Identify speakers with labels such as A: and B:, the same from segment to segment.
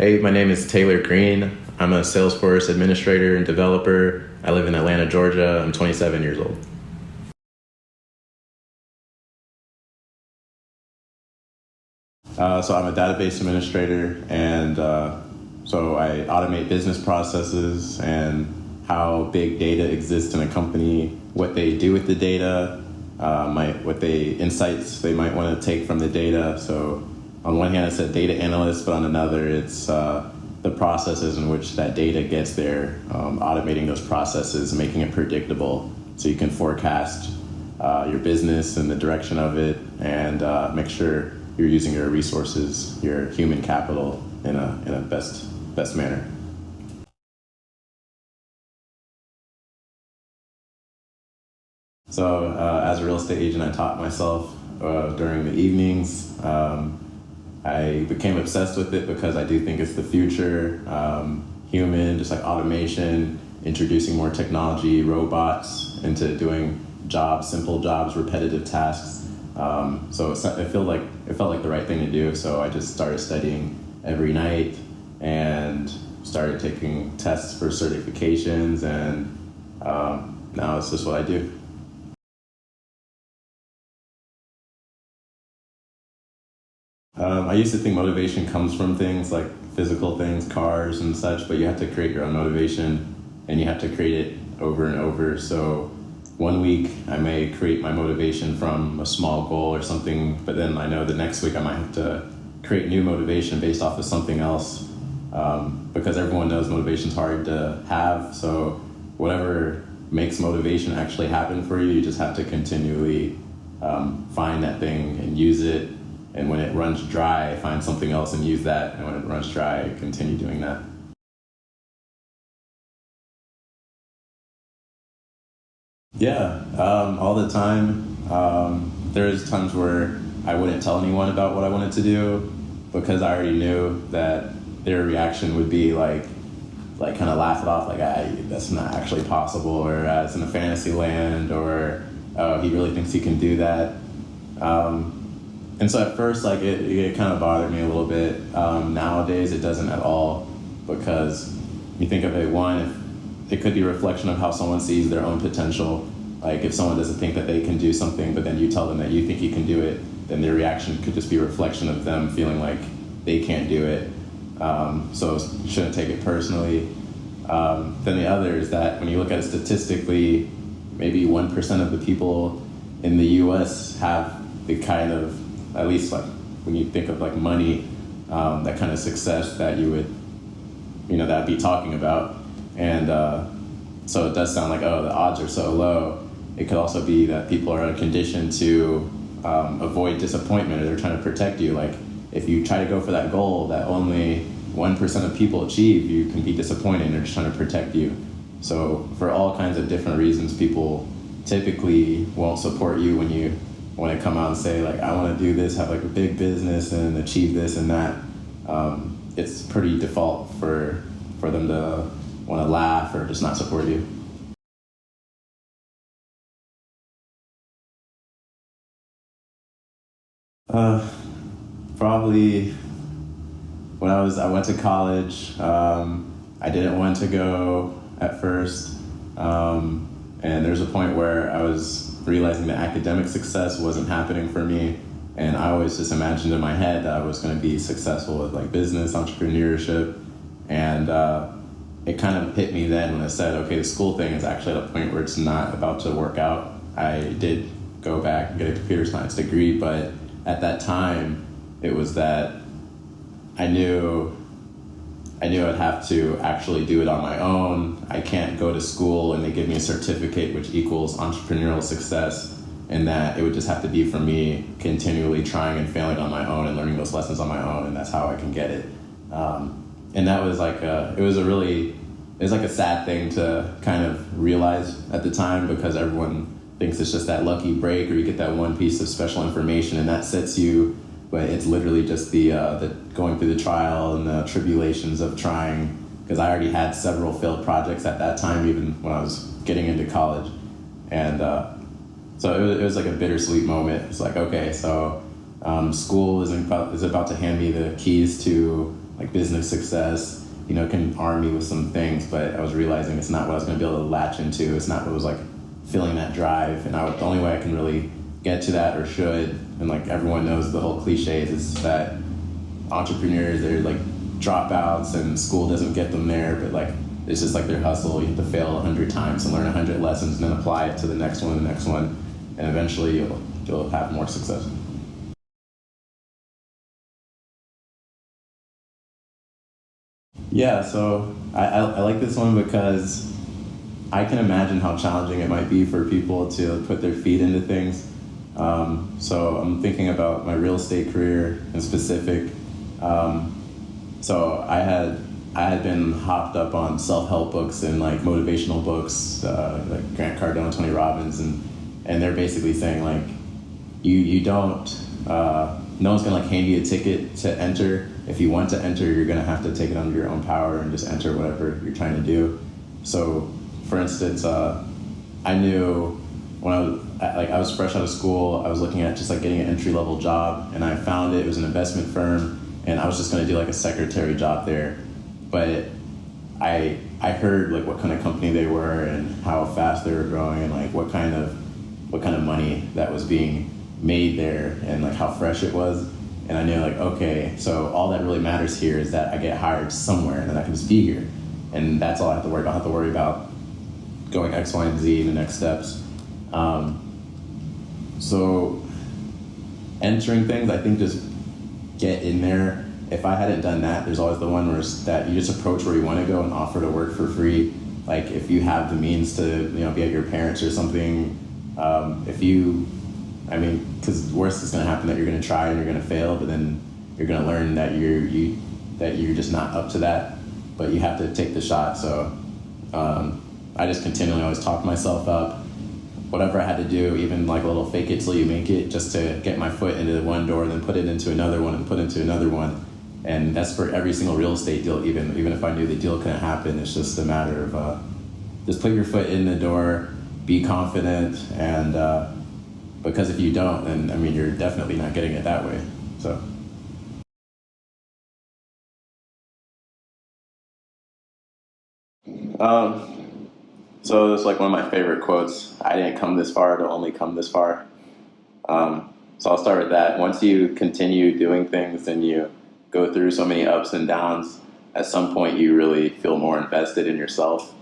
A: Hey, my name is Taylor Green. I'm a Salesforce administrator and developer. I live in Atlanta, Georgia. I'm 27 years old. So I'm a database administrator, and so I automate business processes and how big data exists in a company, what they do with the data, insights they might want to take from the data. So on one hand, it's a data analyst, but on another, it's the processes in which that data gets there, automating those processes, making it predictable so you can forecast your business and the direction of it, and make sure you're using your resources, your human capital in a best manner. So as a real estate agent, I taught myself during the evenings. I became obsessed with it because I do think it's the future. Human, just like automation, introducing more technology, robots into doing jobs, simple jobs, repetitive tasks. So it felt like the right thing to do. So I just started studying every night and started taking tests for certifications, and now it's just what I do. I used to think motivation comes from things like physical things, cars and such, but you have to create your own motivation, and you have to create it over and over. So one week I may create my motivation from a small goal or something, but then I know the next week I might have to create new motivation based off of something else, because everyone knows motivation's hard to have. So whatever makes motivation actually happen for you, you just have to continually find that thing and use it. And when it runs dry, find something else and use that. And when it runs dry, continue doing that. Yeah, all the time. There's times where I wouldn't tell anyone about what I wanted to do because I already knew that their reaction would be like kind of laugh it off, like, that's not actually possible, or it's in a fantasy land, or he really thinks he can do that. And so at first, like, it kind of bothered me a little bit. Nowadays, it doesn't at all, because you think of it, if it could be a reflection of how someone sees their own potential. Like, if someone doesn't think that they can do something, but then you tell them that you think you can do it, then their reaction could just be a reflection of them feeling like they can't do it. So shouldn't take it personally. Then the other is that when you look at it statistically, maybe 1% of the people in the US have the kind of, at least like when you think of like money, that kind of success that you would, that'd be talking about. And so it does sound like, oh, the odds are so low. It could also be that people are conditioned to avoid disappointment, or they're trying to protect you. Like, if you try to go for that goal that only 1% of people achieve, you can be disappointed, and they're just trying to protect you. So for all kinds of different reasons, people typically won't support you when you want to come out and say, like, I want to do this, have like a big business and achieve this and that. It's pretty default for them to want to laugh or just not support you. Probably when I went to college. I didn't want to go at first, and there's a point where I was realizing that academic success wasn't happening for me, and I always just imagined in my head that I was going to be successful with like business, entrepreneurship, and it kind of hit me then when I said, okay, the school thing is actually at a point where it's not about to work out. I did go back and get a computer science degree, but at that time, it was that I knew I'd have to actually do it on my own. I can't go to school and they give me a certificate which equals entrepreneurial success, and that it would just have to be from me continually trying and failing on my own and learning those lessons on my own, and that's how I can get it. And that was like it was like a sad thing to kind of realize at the time, because everyone thinks it's just that lucky break, or you get that one piece of special information and that sets you, but it's literally just the going through the trial and the tribulations of trying, because I already had several failed projects at that time, even when I was getting into college. And so it was like a bittersweet moment. It's like, okay, so school is about to hand me the keys to like business success, can arm me with some things, but I was realizing it's not what I was going to be able to latch into. It's not what was like filling that drive. And the only way I can really get to that, or should, and like everyone knows the whole cliches, is that entrepreneurs, they're like dropouts and school doesn't get them there, but like it's just like their hustle. You have to fail 100 times and learn 100 lessons and then apply it to the next one, and eventually you'll have more success. Yeah, so I like this one because I can imagine how challenging it might be for people to put their feet into things. So I'm thinking about my real estate career in specific. So I had been hopped up on self-help books and like motivational books, like Grant Cardone, Tony Robbins, and they're basically saying like, you don't, no one's gonna like hand you a ticket to enter. If you want to enter, you're gonna have to take it under your own power and just enter whatever you're trying to do. So, for instance, I knew when I was fresh out of school, I was looking at just like getting an entry-level job, and I found it was an investment firm, and I was just gonna do like a secretary job there. But I heard like what kind of company they were and how fast they were growing, and like what kind of money that was being made there, and like how fresh it was. And I knew like, okay, so all that really matters here is that I get hired somewhere and then I can just be here. And that's all I have to worry about. I don't have to worry about going X, Y, and Z in the next steps. So entering things, I think just get in there. If I hadn't done that, there's always the one where it's that you just approach where you want to go and offer to work for free. Like if you have the means to, be at your parents or something, because worst is going to happen that you're going to try and you're going to fail, but then you're going to learn that you're just not up to that, but you have to take the shot. So I just continually always talk myself up. Whatever I had to do, even like a little fake it till you make it, just to get my foot into one door, then put it into another one and put into another one. And that's for every single real estate deal, even if I knew the deal couldn't happen. It's just a matter of just put your foot in the door, be confident, and because if you don't, then you're definitely not getting it that way. So. So it's like one of my favorite quotes. I didn't come this far to only come this far. So I'll start with that. Once you continue doing things and you go through so many ups and downs, at some point you really feel more invested in yourself.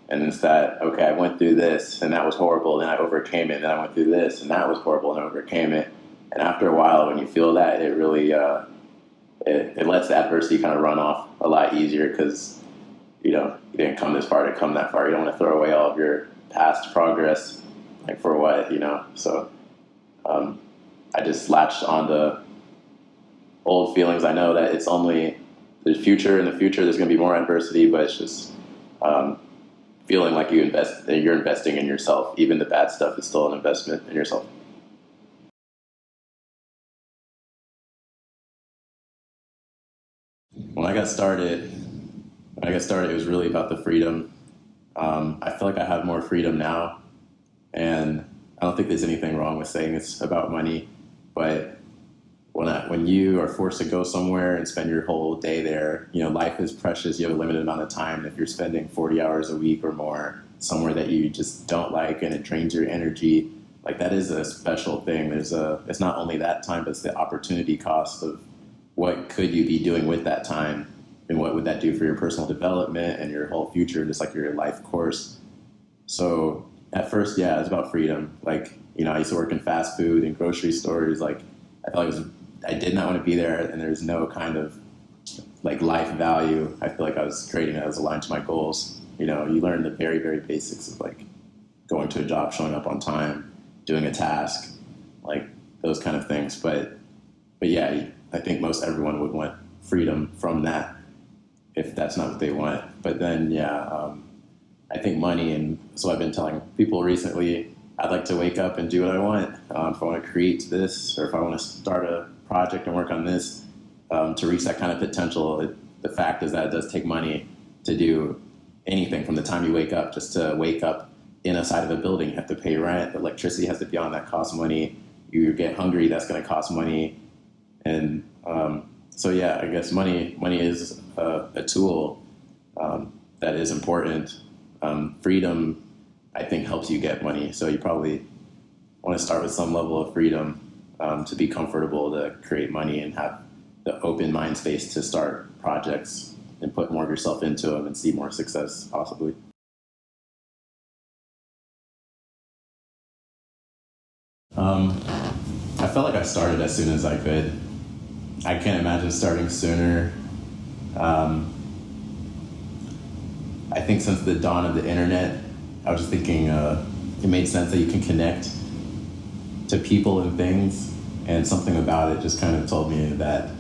A: And it's that, okay, I went through this and that was horrible, then I overcame it, then I went through this and that was horrible and I overcame it. And after a while, when you feel that, it really, it lets the adversity kind of run off a lot easier, because you didn't come this far to come that far. You don't want to throw away all of your past progress, like for what, So I just latched onto old feelings. I know that it's only the future. In the future, there's going to be more adversity, but it's just feeling like you're investing in yourself. Even the bad stuff is still an investment in yourself. When I got started, it was really about the freedom. I feel like I have more freedom now, and I don't think there's anything wrong with saying it's about money. But when you are forced to go somewhere and spend your whole day there, life is precious. You have a limited amount of time. If you're spending 40 hours a week or more somewhere that you just don't like and it drains your energy, like that is a special thing. It's not only that time, but it's the opportunity cost of what could you be doing with that time, and what would that do for your personal development and your whole future, just like your life course. So at first, yeah, it's about freedom. Like, I used to work in fast food and grocery stores. Like, I felt like I did not want to be there, and there's no kind of like life value. I feel like I was creating it as aligned to my goals. You learn the very, very basics of like going to a job, showing up on time, doing a task, like those kind of things. But yeah, I think most everyone would want freedom from that if that's not what they want. But then, yeah, I think money, and so I've been telling people recently, I'd like to wake up and do what I want. If I want to create this, or if I want to start a project and work on this, to reach that kind of potential, the fact is that it does take money to do anything from the time you wake up. Just to wake up in a side of a building, you have to pay rent, electricity has to be on, that costs money. You get hungry, that's going to cost money. And So yeah, I guess money is a tool that is important. Freedom, I think, helps you get money. So you probably want to start with some level of freedom to be comfortable to create money and have the open mind space to start projects and put more of yourself into them and see more success possibly. Um, I felt like I started as soon as I could. I can't imagine starting sooner. Um, I think since the dawn of the internet, I was just thinking it made sense that you can connect to people and things, and something about it just kind of told me that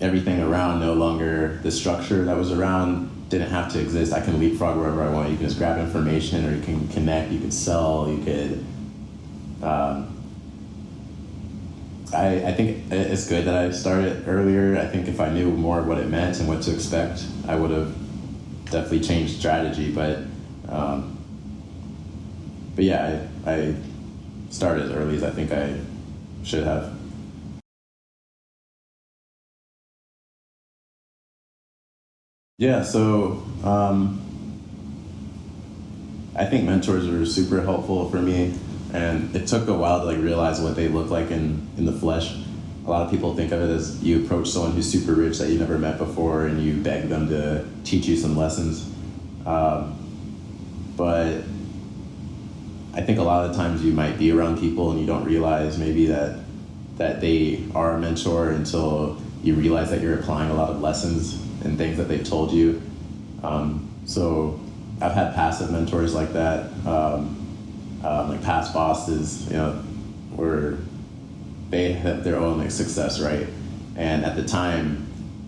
A: everything around no longer, the structure that was around didn't have to exist. I can leapfrog wherever I want. You can just grab information, or you can connect, you can sell, you could I think it's good that I started earlier. I think if I knew more of what it meant and what to expect, I would have definitely changed strategy. But yeah, I started as early as I think I should have. Yeah, so I think mentors are super helpful for me, and it took a while to like realize what they look like in the flesh. A lot of people think of it as you approach someone who's super rich that you never met before, and you beg them to teach you some lessons. But I think a lot of the times you might be around people and you don't realize maybe that they are a mentor until you realize that you're applying a lot of lessons and things that they've told you. So I've had passive mentors like that, like past bosses, where they have their own like success, right? And at the time,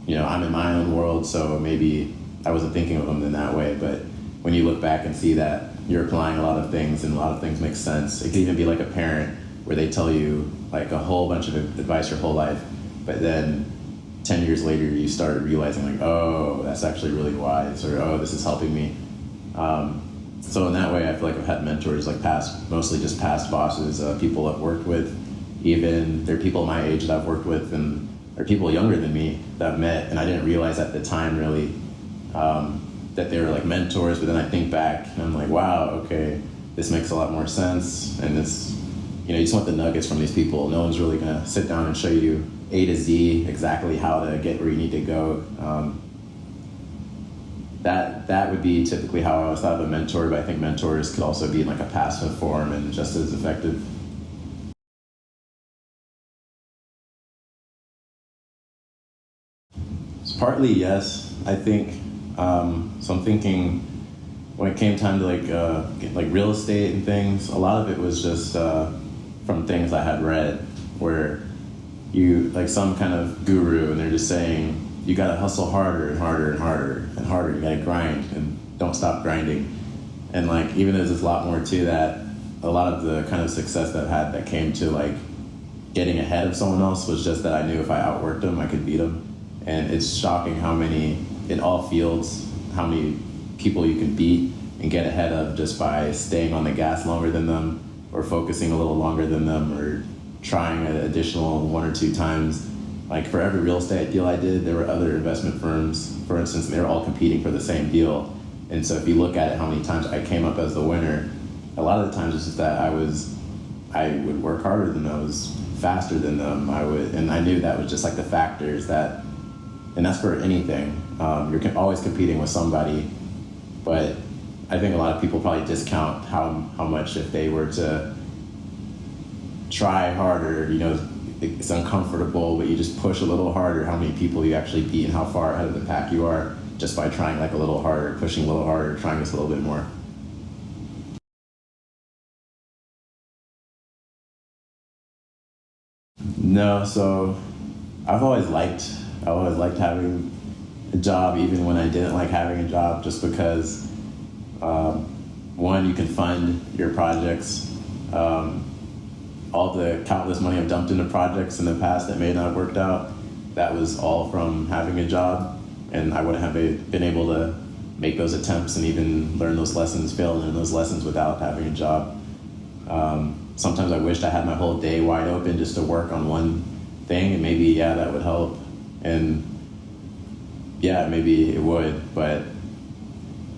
A: I'm in my own world, so maybe I wasn't thinking of them in that way. But when you look back and see that you're applying a lot of things and a lot of things make sense, it could even be like a parent where they tell you like a whole bunch of advice your whole life, but then 10 years later you start realizing like, oh, that's actually really wise, or oh, this is helping me. So in that way, I feel like I've had mentors like mostly just past bosses, people I've worked with. Even there are people my age that I've worked with, and there are people younger than me that I've met, and I didn't realize at the time really that they were like mentors. But then I think back and I'm like, wow, okay, this makes a lot more sense. And this, you just want the nuggets from these people. No one's really gonna sit down and show you A to Z exactly how to get where you need to go. That would be typically how I always thought of a mentor, but I think mentors could also be in like a passive form and just as effective. It's partly yes, I think. So I'm thinking when it came time to get like real estate and things, a lot of it was just from things I had read, where you like some kind of guru and they're just saying you gotta hustle harder and harder and harder and harder. You gotta grind and don't stop grinding. And like even though there's a lot more to that, a lot of the kind of success that I've had that came to like getting ahead of someone else was just that I knew if I outworked them, I could beat them. And it's shocking how many, in all fields, how many people you can beat and get ahead of just by staying on the gas longer than them, or focusing a little longer than them, or trying an additional one or two times. Like for every real estate deal I did, there were other investment firms, for instance, and they were all competing for the same deal. And so if you look at it, how many times I came up as the winner, a lot of the times it's just that I would work harder than them, I was faster than them, and I knew that was just like the factors that, and that's for anything. You're always competing with somebody, but I think a lot of people probably discount how much if they were to try harder, it's uncomfortable, but you just push a little harder, how many people you actually beat and how far ahead of the pack you are just by trying like a little harder, pushing a little harder, trying just a little bit more. No, so I've always liked having a job, even when I didn't like having a job, just because one, you can fund your projects. All the countless money I've dumped into projects in the past that may not have worked out, that was all from having a job, and I wouldn't have been able to make those attempts and even learn those lessons, fail and learn those lessons without having a job. Sometimes I wished I had my whole day wide open just to work on one thing, and maybe, yeah, that would help. And yeah, maybe it would, but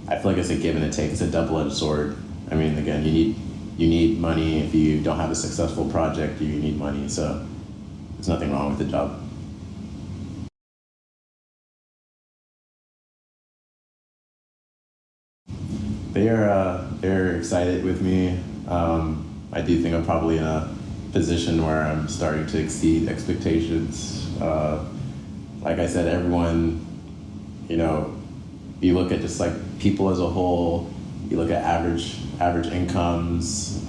A: I feel like it's a give and a take. It's a double-edged sword. I mean, again, you need money. If you don't have a successful project, you need money. So there's nothing wrong with the job. They're excited with me. I do think I'm probably in a position where I'm starting to exceed expectations. Like I said, everyone, you know, you look at just like people as a whole, you look at average incomes,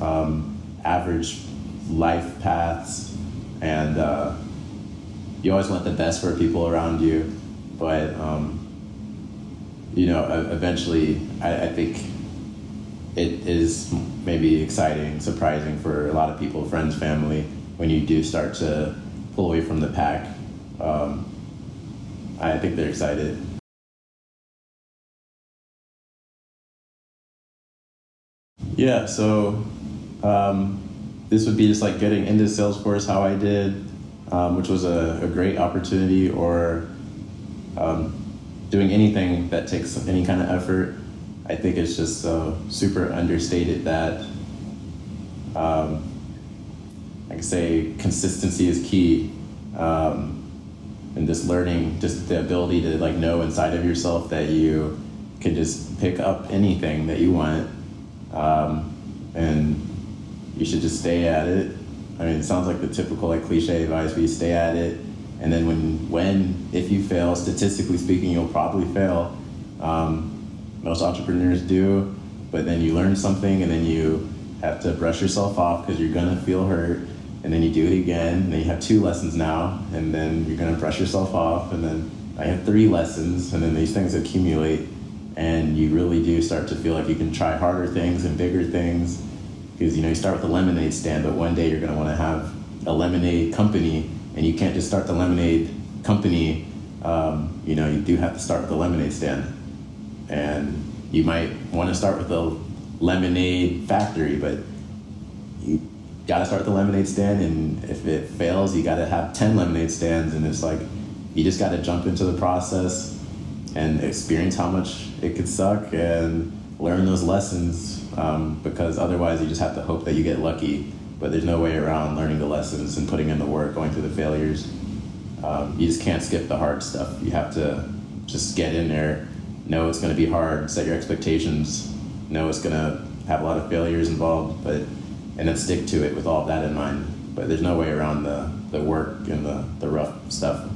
A: average life paths, and you always want the best for people around you. But you know, eventually, I think it is maybe exciting, surprising for a lot of people, friends, family, when you do start to pull away from the pack. I think they're excited. Yeah, so this would be just like getting into Salesforce how I did, which was a great opportunity, or doing anything that takes any kind of effort. I think it's just super understated that, like I say, consistency is key. And just learning, just the ability to like know inside of yourself that you can just pick up anything that you want, and you should just stay at it. I mean, it sounds like the typical like cliche advice, but you stay at it, and then if you fail, statistically speaking, you'll probably fail. Most entrepreneurs do, but then you learn something, and then you have to brush yourself off because you're gonna feel hurt, and then you do it again, and then you have 2 lessons now, and then you're gonna brush yourself off, and then I have 3 lessons, and then these things accumulate, and you really do start to feel like you can try harder things and bigger things, because you start with a lemonade stand, but one day you're gonna wanna have a lemonade company, and you can't just start the lemonade company. You do have to start with a lemonade stand. And you might want to start with a lemonade factory, but you gotta start the lemonade stand, and if it fails, you gotta have 10 lemonade stands, and it's like, you just gotta jump into the process and experience how much it could suck and learn those lessons, because otherwise you just have to hope that you get lucky, but there's no way around learning the lessons and putting in the work, going through the failures. You just can't skip the hard stuff. You have to just get in there, know it's going to be hard, set your expectations, know it's going to have a lot of failures involved, and then stick to it with all of that in mind. But there's no way around the work and the rough stuff.